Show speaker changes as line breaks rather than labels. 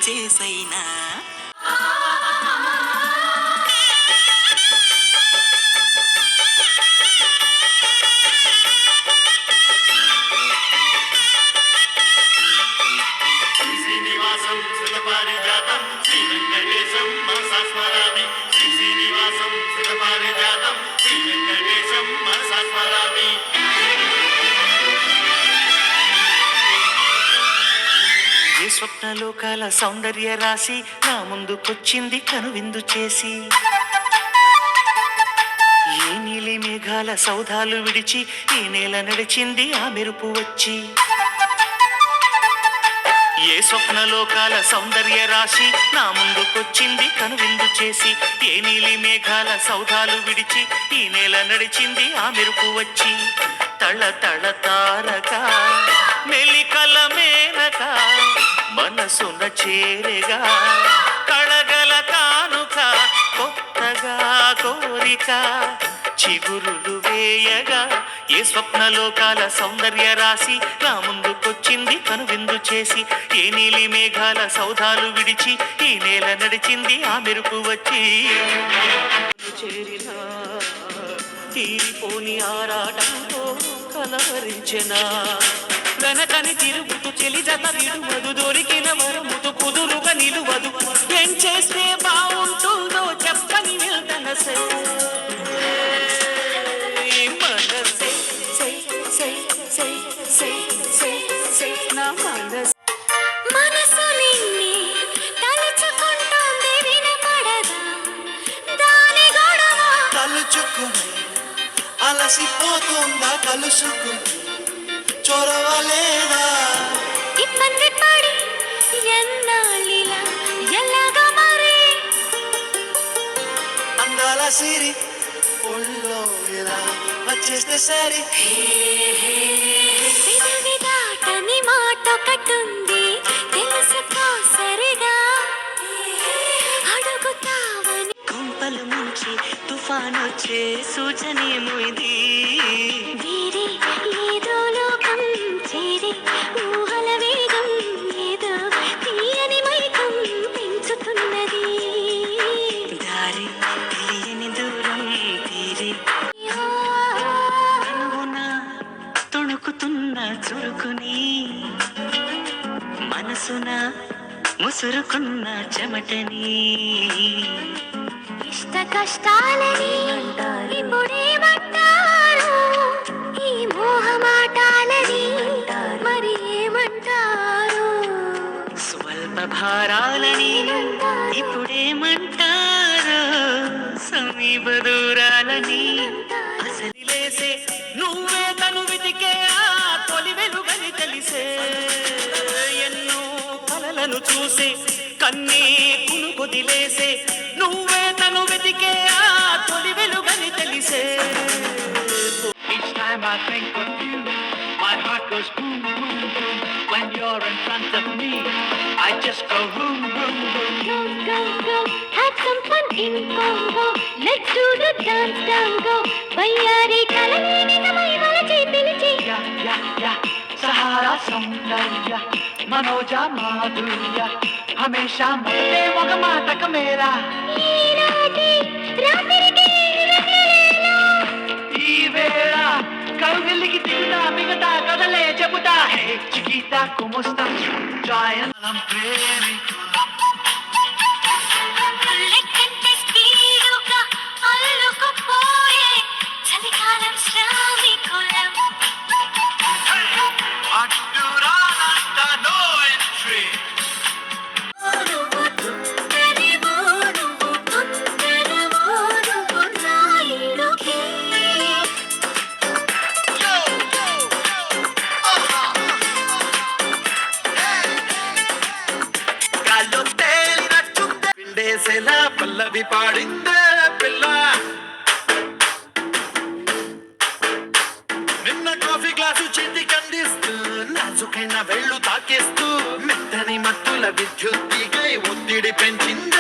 చేసైనా ఏ స్వప్నలోకాల సౌందర్య రాశి నా ముందుకొచ్చింది కనువిందు చేసి ఏ నీలి మేఘాల సౌధాలు విడిచి ఈ నేల నడిచింది ఆ మెరుపు వచ్చి ఏ స్వప్నలోకాల సౌందర్య రాశి నా ముందుకొచ్చింది కనువిందు చేసి ఏ నీలి మేఘాల సౌధాలు విడిచి ఈ నేల నడిచింది ఆ మెరుపు వచ్చి తళ తళ తారక మెలికల మేనక మనసున చేరగా కళగల కానుక కొత్తగా కోరిక చిగురులు వేయగా ఏ స్వప్నలోకాల సౌందర్య రాశి నా ముందుకొచ్చింది కనువిందు చేసి ఏ నీలి మేఘాల సౌధాలు విడిచి ఈ నేల నడిచింది ఆ మెరుపు వచ్చి చేరినా తీరిపోని ఆరాటంతో కలవరించెనా వెనకని తిరుగుతూ చెలి జత విడువదు దొరికిన వరముతు కుదురుగా నిలువదు ఏం చేస్తే బాగుంటుందో చెప్పని వెళ్తనసే
మనసు నిన్ని తలుచుకుంటోంది వినపడదా దాని గొడవ
తలుచుకుని అలసిపోతుందా కలుసుకుని చొరవలేదా
ఇబ్బంది పడి ఎన్నాళ్ళిలా ఎలాగా మరి
అందాల సిరి ఒళ్ళో ఇలా వచ్చేస్తే సరి
విధవి దాటని మాట ఒకటుంది తెలుసుకో సరిగా అడుగుతావని
కొంపలు ముంచి తుఫాను వచ్చే సూచనేమో ఇది
వీరి ఏదో లోకం చేరి ఊహల వేగం ఏదో తీయని మైకం పెంచుతున్నది
దారి తెలియని దూరం తీరి అనువున తొణుకుతున్న చురుకుని మనసున ముసురుకున్న చెమటని
ఇష్ట కష్టాలని ఇప్పుడేమంటారు ఈ మోహమాటాలని మరి ఏమంటారు
స్వల్ప భారాలని ఇప్పుడేమంటారు సమీప దూరాలని అసలిలేసే నువ్వే తను వెతికే ఆ తొలి వెలుగని తెలిసే ఎన్నో కలలను చూసే కన్నీ కునుకొదిలేసే నువ్వే తను వెతికే ఆ తొలి వెలుగని తెలిసే
Each time I think of you, my heart goes boom, boom, boom. When you're in front of me, I just go boom, boom, boom.
Go, go, go, have some fun in Congo. Let's do the dance tango. Vayyari kalani nigamai valachi pilichi.
Yeah, yeah, yeah. Sahara सौंदर्य मनोजा माधुर्य हमेशा मरते मगमात का मेरा
ఈ రాత్రి రాత్రికి రగలేలా
ఈ వేళ కౌగిలికి దిగుతా మిగతా కదలే చెబుతా హే చికితా కుముస్తా జాయనం ప్రేమికుల
లెక్కంటే స్పీడుగా అల్లుకుపోయే చలికాలం శ్రామికులం
అడ్డురానంత నో ఎంట్రీ
నువ్వు తుంటరివో నువ్వు తొందరవో నువ్వు రాయుడుకి
గాల్లో తేలినట్టు పిండేసేలా పల్లవి పాడిందే పిల్ల నిన్న కాఫీ గ్లాసు చేతికి అందిస్తూ నాజుకైన వెళ్ళు తాకేస్తూ మెత్తని మత్తుల విద్యుత్ తీగై ఒత్తిడి పెంచింది